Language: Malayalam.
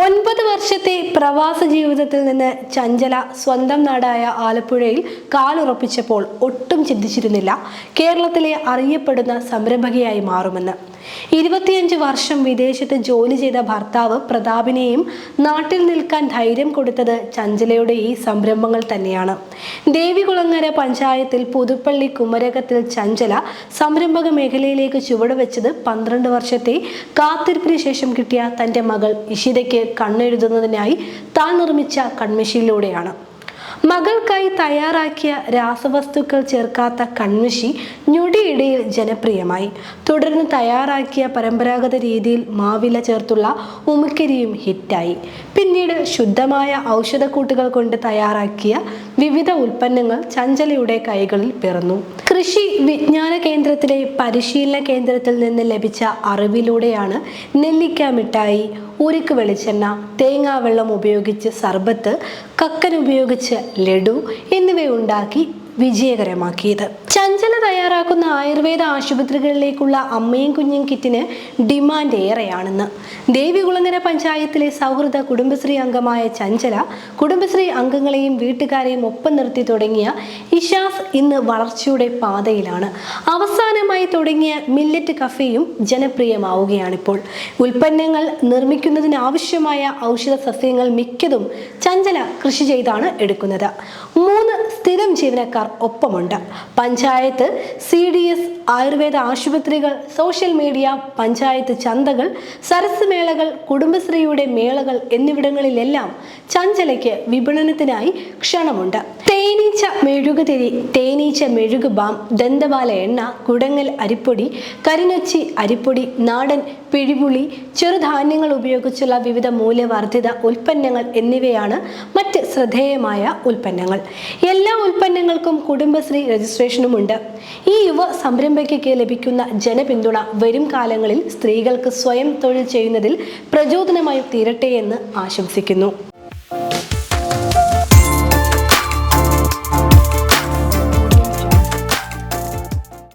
9 വർഷത്തെ പ്രവാസ ജീവിതത്തിൽ നിന്ന് ചഞ്ചല സ്വന്തം നാടായ ആലപ്പുഴയിൽ കാലുറപ്പിച്ചപ്പോൾ ഒട്ടും ചിന്തിച്ചിരുന്നില്ല കേരളത്തിലെ അറിയപ്പെടുന്ന സംരംഭകയായി മാറുമെന്ന്. 25 വർഷം വിദേശത്ത് ജോലി ചെയ്ത ഭർത്താവ് പ്രതാപിനെയും നാട്ടിൽ നിൽക്കാൻ ധൈര്യം കൊടുത്തത് ചഞ്ചലയുടെ ഈ സംരംഭങ്ങൾ തന്നെയാണ്. ദേവികുളങ്ങര പഞ്ചായത്തിൽ പുതുപ്പള്ളി കുമരകത്തിൽ ചഞ്ചല സംരംഭക മേഖലയിലേക്ക് ചുവടുവെച്ചത് 12 വർഷത്തെ കാത്തിരിപ്പിന് ശേഷം കിട്ടിയ തന്റെ മകൾ ഇഷിതയ്ക്ക് കണ്ണെഴുതുന്നതിനായി താൻ നിർമ്മിച്ച കൺമഷിയിലൂടെയാണ്. മകൾക്കായി തയ്യാറാക്കിയ രാസവസ്തുക്കൾ ചേർക്കാത്ത കൺമഷി ഞൊടിയിടയിൽ ജനപ്രിയമായി. തുടർന്ന് തയ്യാറാക്കിയ പരമ്പരാഗത രീതിയിൽ മാവില ചേർത്തുള്ള ഉമിക്കരിയും ഹിറ്റായി. പിന്നീട് ശുദ്ധമായ ഔഷധക്കൂട്ടുകൾ കൊണ്ട് തയ്യാറാക്കിയ വിവിധ ഉൽപ്പന്നങ്ങൾ ചഞ്ചലയുടെ കൈകളിൽ പിറന്നു. കൃഷി വിജ്ഞാന കേന്ദ്രത്തിലെ പരിശീലന കേന്ദ്രത്തിൽ നിന്ന് ലഭിച്ച അറിവിലൂടെയാണ് നെല്ലിക്ക മിഠായി, ഉരുക്ക് വെളിച്ചെണ്ണ, തേങ്ങാവെള്ളം ഉപയോഗിച്ച് സർബത്ത്, കക്കൻ ഉപയോഗിച്ച് ലഡു എന്നിവയുണ്ടാക്കി വിജയകരമാക്കിയത്. ചഞ്ചല തയ്യാറാക്കുന്ന ആയുർവേദ ആശുപത്രികളിലേക്കുള്ള അമ്മയും കുഞ്ഞും കിറ്റിന് ഡിമാൻഡ് ഏറെയാണെന്ന്. ദേവികുളങ്ങര പഞ്ചായത്തിലെ സൗഹൃദ കുടുംബശ്രീ അംഗമായ ചഞ്ചല കുടുംബശ്രീ അംഗങ്ങളെയും വീട്ടുകാരെയും ഒപ്പം നിർത്തി തുടങ്ങിയ ഇഷാസ് ഇന്ന് വളർച്ചയുടെ പാതയിലാണ്. അവസാനമായി തുടങ്ങിയ മില്ലറ്റ് കഫേയും ജനപ്രിയമാവുകയാണിപ്പോൾ. ഉൽപ്പന്നങ്ങൾ നിർമ്മിക്കുന്നതിനാവശ്യമായ ഔഷധ സസ്യങ്ങൾ മിക്കതും ചഞ്ചല കൃഷി ചെയ്താണ് എടുക്കുന്നത്. 3 സ്ഥിരം ജീവനക്കാർ ഒപ്പമുണ്ട്. പഞ്ചായത്ത്, CDS, ആയുർവേദ ആശുപത്രികൾ, സോഷ്യൽ മീഡിയ, പഞ്ചായത്ത് ചന്തകൾ, സരസ് മേളകൾ, കുടുംബശ്രീയുടെ മേളകൾ എന്നിവിടങ്ങളിലെല്ലാം ചഞ്ചലയ്ക്ക് വിപണനത്തിനായി ക്ഷണമുണ്ട്. തേനീച്ച മെഴുകുതിരി, തേനീച്ച മെഴുകു ബാം, ദന്തപാല എണ്ണ, കുടങ്ങൽ അരിപ്പൊടി, കരിനൊച്ചി അരിപ്പൊടി, നാടൻ പിഴിപുളി, ചെറുധാന്യങ്ങൾ ഉപയോഗിച്ചുള്ള വിവിധ മൂല്യവർദ്ധിത ഉൽപ്പന്നങ്ങൾ എന്നിവയാണ് മറ്റ് ശ്രദ്ധേയമായ ഉൽപ്പന്നങ്ങൾ. എല്ലാ ഉൽപ്പന്നങ്ങൾക്കും കുടുംബശ്രീ രജിസ്ട്രേഷനുമുണ്ട്. ഈ യുവ സംരംഭകയ്ക്ക് ലഭിക്കുന്ന ജനപിന്തുണ വരും കാലങ്ങളിൽ സ്ത്രീകൾക്ക് സ്വയം തൊഴിൽ ചെയ്യുന്നതിൽ പ്രചോദനമായി തീരട്ടെ എന്ന് ആശംസിക്കുന്നു.